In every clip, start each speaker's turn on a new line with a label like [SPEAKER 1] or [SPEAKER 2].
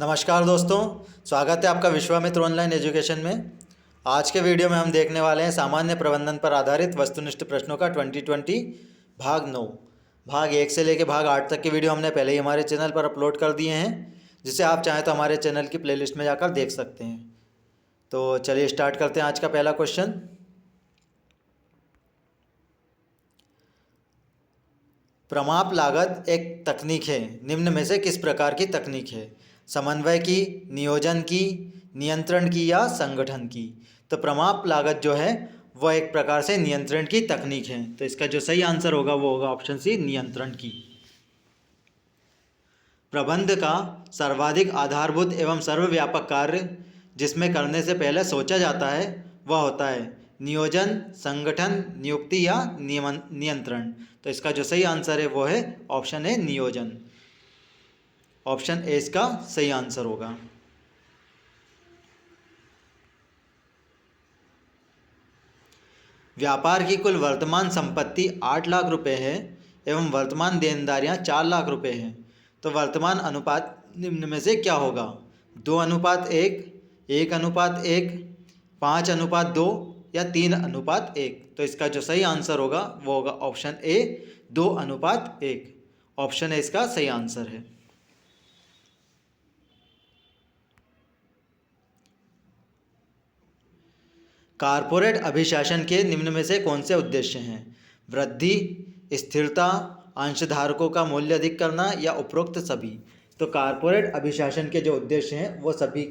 [SPEAKER 1] नमस्कार दोस्तों, स्वागत है आपका विश्वामित्र ऑनलाइन एजुकेशन में। आज के वीडियो में हम देखने वाले हैं सामान्य प्रबंधन पर आधारित वस्तुनिष्ठ प्रश्नों का 2020 भाग 9। भाग 1 से लेकर भाग 8 तक के वीडियो हमने पहले ही हमारे चैनल पर अपलोड कर दिए हैं, जिसे आप चाहें तो हमारे चैनल की प्लेलिस्ट में जाकर देख सकते हैं। तो चलिए स्टार्ट करते हैं आज का पहला क्वेश्चन। प्रमाप लागत एक तकनीक है, निम्न में से किस प्रकार की तकनीक है? समन्वय की, नियोजन की, नियंत्रण की या संगठन की? तो प्रमाप लागत जो है वह एक प्रकार से नियंत्रण की तकनीक है। तो इसका जो सही आंसर होगा वो होगा ऑप्शन सी, नियंत्रण की। प्रबंध का सर्वाधिक आधारभूत एवं सर्वव्यापक कार्य जिसमें करने से पहले सोचा जाता है वह होता है नियोजन, संगठन, नियुक्ति या नियंत्रण। तो इसका जो सही आंसर है वो है ऑप्शन ए, नियोजन। ऑप्शन ए इसका सही आंसर होगा। व्यापार की कुल वर्तमान संपत्ति 8 लाख रुपए है एवं वर्तमान देनदारियां 4 लाख रुपए हैं। तो वर्तमान अनुपात निम्न में से क्या होगा? 2:1, 1:1, 5:2 या 3:1? तो इसका जो सही आंसर होगा वो होगा ऑप्शन ए, 2:1। ऑप्शन ए इसका सही आंसर है। कारपोरेट अभिशासन के निम्न में से कौन से उद्देश्य हैं? वृद्धि, स्थिरता, अंशधारकों का मूल्य अधिक करना या उपरोक्त सभी? तो कारपोरेट अभिशासन के जो उद्देश्य हैं वो सभी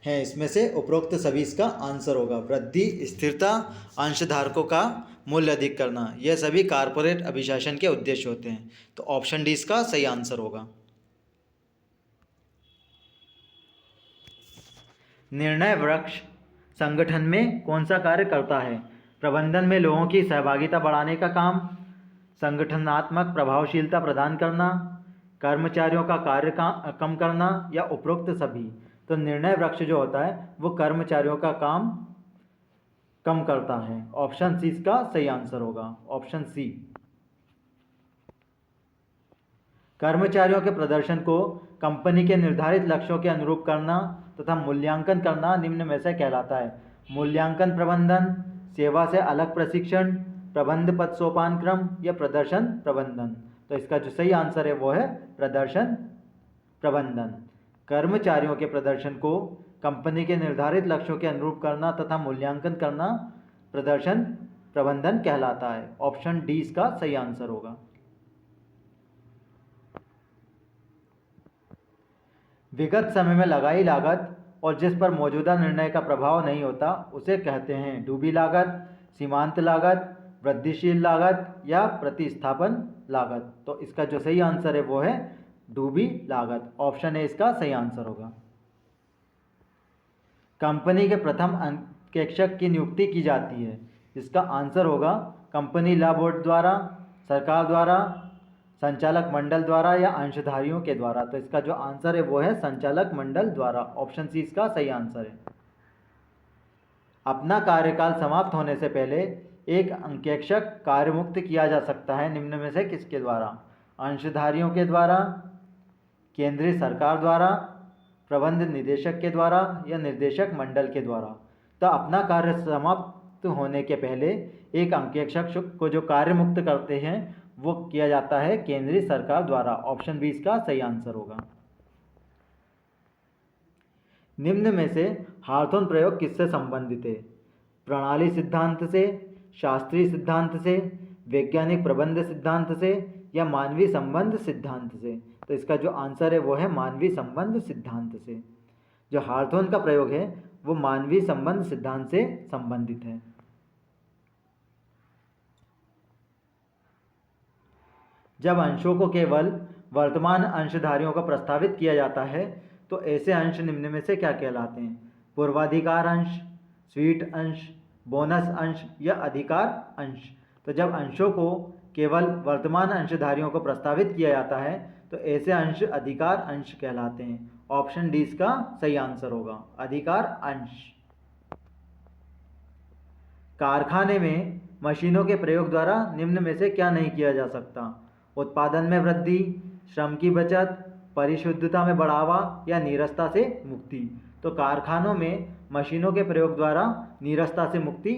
[SPEAKER 1] हैं, इसमें से उपरोक्त सभी इसका आंसर होगा। वृद्धि, स्थिरता, अंशधारकों का मूल्य अधिक करना, यह सभी कारपोरेट अभिशासन के उद्देश्य होते हैं। तो ऑप्शन डी इसका सही आंसर होगा। निर्णय वृक्ष संगठन में कौन सा कार्य करता है? प्रबंधन में लोगों की सहभागिता बढ़ाने का काम, संगठनात्मक प्रभावशीलता प्रदान करना, कर्मचारियों का कार्य कम करना या उपरोक्त सभी? तो निर्णय वृक्ष जो होता है वो कर्मचारियों का काम कम करता है। ऑप्शन सी इसका सही आंसर होगा। Option C. कर्मचारियों के प्रदर्शन को कंपनी के निर्धारित लक्ष्यों के अनुरूप करना तथा मूल्यांकन करना निम्न में से कहलाता है? मूल्यांकन प्रबंधन, सेवा से अलग प्रशिक्षण, प्रबंध पद सोपान क्रम या प्रदर्शन प्रबंधन? तो इसका जो सही आंसर है वो है प्रदर्शन प्रबंधन। कर्मचारियों के प्रदर्शन को कंपनी के निर्धारित लक्ष्यों के अनुरूप करना तथा मूल्यांकन करना प्रदर्शन प्रबंधन कहलाता है। ऑप्शन डी इसका सही आंसर होगा। विगत समय में लगाई लागत और जिस पर मौजूदा निर्णय का प्रभाव नहीं होता उसे कहते हैं डूबी लागत, सीमांत लागत, वृद्धिशील लागत या प्रतिस्थापन लागत? तो इसका जो सही आंसर है वो है डूबी लागत। ऑप्शन ए इसका सही आंसर होगा। कंपनी के प्रथम अंकेक्षक की नियुक्ति की जाती है, इसका आंसर होगा कंपनी लॉ बोर्ड द्वारा, सरकार द्वारा, संचालक मंडल द्वारा या अंशधारियों के द्वारा? तो इसका जो आंसर है वो है संचालक मंडल द्वारा। ऑप्शन सी इसका सही आंसर है। अपना कार्यकाल समाप्त होने से पहले एक अंकेक्षक कार्यमुक्त किया जा सकता है निम्न में से किसके द्वारा? अंशधारियों के द्वारा, केंद्रीय सरकार द्वारा, प्रबंध निदेशक के द्वारा या निर्देशक मंडल के द्वारा? तो अपना कार्य समाप्त होने के पहले एक अंकेक्षक को जो कार्य मुक्त करते हैं वो किया जाता है केंद्रीय सरकार द्वारा। ऑप्शन बी इसका सही आंसर होगा। निम्न में से हार्थोन प्रयोग किससे संबंधित है? प्रणाली सिद्धांत से, शास्त्रीय सिद्धांत से, वैज्ञानिक प्रबंध सिद्धांत से या मानवीय संबंध सिद्धांत से? तो इसका जो आंसर है वो है मानवीय संबंध सिद्धांत से। जो हार्थोन का प्रयोग है वो मानवीय संबंध सिद्धांत से संबंधित है। जब अंशों को केवल वर्तमान अंशधारियों को प्रस्तावित किया जाता है तो ऐसे अंश निम्न में से क्या कहलाते हैं? पूर्वाधिकार अंश, स्वीट अंश, बोनस अंश या अधिकार अंश? तो जब अंशों को केवल वर्तमान अंशधारियों को प्रस्तावित किया जाता है तो ऐसे अंश अधिकार अंश कहलाते हैं। ऑप्शन डी इसका सही आंसर होगा, अधिकार अंश। कारखाने में मशीनों के प्रयोग द्वारा निम्न में से क्या नहीं किया जा सकता? उत्पादन में वृद्धि, श्रम की बचत, परिशुद्धता में बढ़ावा या नीरसता से मुक्ति। तो कारखानों में मशीनों के प्रयोग द्वारा नीरसता से मुक्ति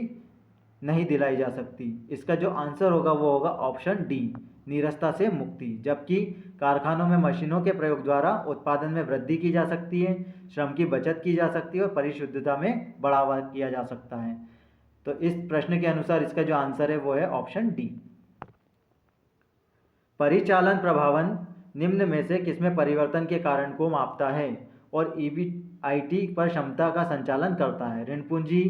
[SPEAKER 1] नहीं दिलाई जा सकती। इसका जो आंसर होगा वो होगा ऑप्शन डी, नीरसता से मुक्ति। जबकि कारखानों में मशीनों के प्रयोग द्वारा उत्पादन में वृद्धि की जा सकती है, श्रम की बचत की जा सकती है और परिशुद्धता में बढ़ावा किया जा सकता है। तो इस प्रश्न के अनुसार इसका जो आंसर है वो है ऑप्शन डी। परिचालन प्रभावन निम्न में से किसमें परिवर्तन के कारण को मापता है और ईबीआईटी पर क्षमता का संचालन करता है? ऋण पूंजी,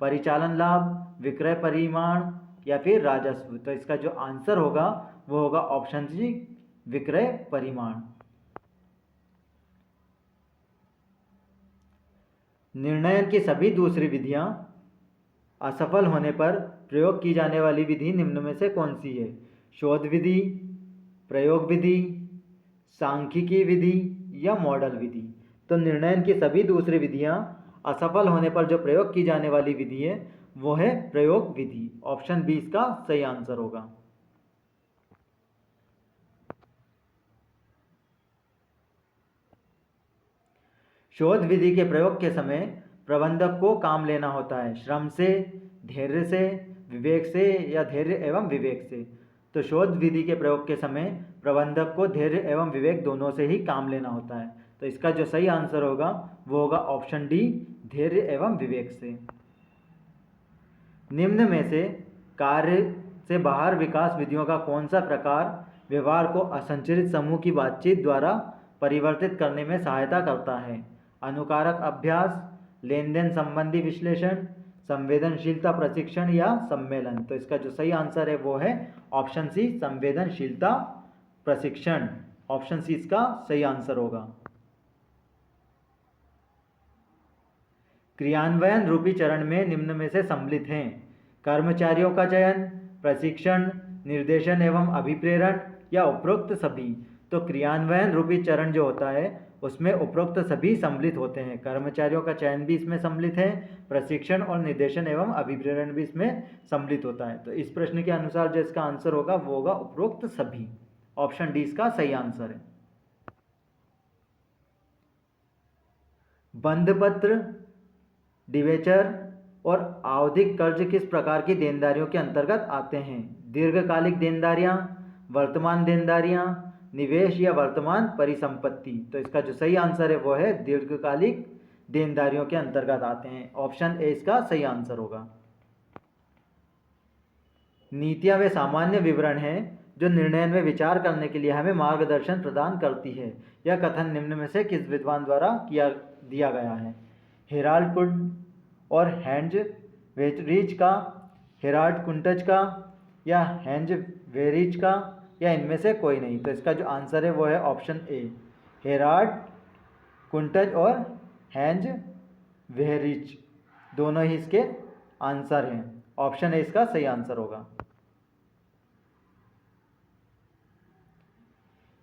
[SPEAKER 1] परिचालन लाभ, विक्रय परिमाण या फिर राजस्व। तो इसका जो आंसर होगा वो होगा ऑप्शन सी, विक्रय परिमाण। निर्णयन की सभी दूसरी विधियां असफल होने पर प्रयोग की जाने वाली विधि निम्न में से कौन सी है? शोध विधि, प्रयोग विधि, सांख्यिकी विधि या मॉडल विधि। तो निर्णयन की सभी दूसरी विधियां असफल होने पर जो प्रयोग की जाने वाली विधि है वो है प्रयोग विधि। ऑप्शन बी इसका सही आंसर होगा। शोध विधि के प्रयोग के समय प्रबंधक को काम लेना होता है श्रम से, धैर्य से, विवेक से या धैर्य एवं विवेक से। तो शोध विधि के प्रयोग के समय प्रबंधक को धैर्य एवं विवेक दोनों से ही काम लेना होता है। तो इसका जो सही आंसर होगा वो होगा ऑप्शन डी, धैर्य एवं विवेक से। निम्न में से कार्य से बाहर विकास विधियों का कौन सा प्रकार व्यवहार को असंरचित समूह की बातचीत द्वारा परिवर्तित करने में सहायता करता है? अनुकारक अभ्यास, लेन देन संबंधी विश्लेषण, संवेदनशीलता प्रशिक्षण या सम्मेलन। तो इसका जो सही आंसर है वो है ऑप्शन सी, संवेदनशीलता प्रशिक्षण। ऑप्शन सी इसका सही आंसर होगा। क्रियान्वयन रूपी चरण में निम्न में से सम्मिलित हैं? कर्मचारियों का चयन, प्रशिक्षण, निर्देशन एवं अभिप्रेरण या उपरोक्त सभी। तो क्रियान्वयन रूपी चरण जो होता है उसमें उपरोक्त सभी सम्मिलित होते हैं। कर्मचारियों का चयन भी इसमें सम्मिलित है, प्रशिक्षण और निर्देशन एवं अभिप्रेरण भी इसमें सम्मिलित होता है। तो इस प्रश्न के अनुसार जो इसका आंसर होगा वो होगा उपरोक्त सभी। ऑप्शन डी इसका सही आंसर है। बंधपत्र, डिवेचर और आवधिक कर्ज किस प्रकार की देनदारियों के अंतर्गत आते हैं? दीर्घकालिक देनदारियां, वर्तमान देनदारियां, निवेश या वर्तमान परिसंपत्ति। तो इसका जो सही आंसर है वो है दीर्घकालिक देनदारियों के अंतर्गत आते हैं। ऑप्शन ए इसका सही आंसर होगा। नीतियां वे सामान्य विवरण हैं जो निर्णय में विचार करने के लिए हमें मार्गदर्शन प्रदान करती है। यह कथन निम्न में से किस विद्वान द्वारा दिया गया है? हेराल्ड कुंट और हेंज वेरिच का, हेराल्ड कुंटज का या हेंज वेरिच का या इनमें से कोई नहीं। तो इसका जो आंसर है वो है ऑप्शन ए, हेराल्ड कुंटज और हेंज वेरिच, दोनों ही इसके आंसर हैं। ऑप्शन ए इसका सही आंसर होगा।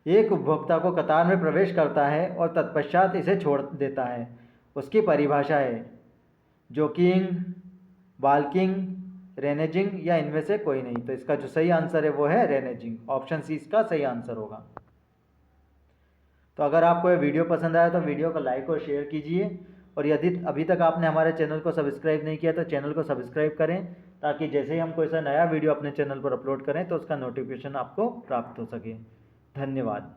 [SPEAKER 1] एक उपभोक्ता को कतार में प्रवेश करता है और तत्पश्चात इसे छोड़ देता है, उसकी परिभाषा है जोकिंग, बाल्किंग, रेनेजिंग या इनमें से कोई नहीं। तो इसका जो सही आंसर है वो है रेनेजिंग। ऑप्शन सी इसका सही आंसर होगा। तो अगर आपको ये वीडियो पसंद आया तो वीडियो को लाइक और शेयर कीजिए, और यदि अभी तक आपने हमारे चैनल को सब्सक्राइब नहीं किया तो चैनल को सब्सक्राइब करें, ताकि जैसे ही हम कोई सा नया वीडियो अपने चैनल पर अपलोड करें तो उसका नोटिफिकेशन आपको प्राप्त हो सके। धन्यवाद।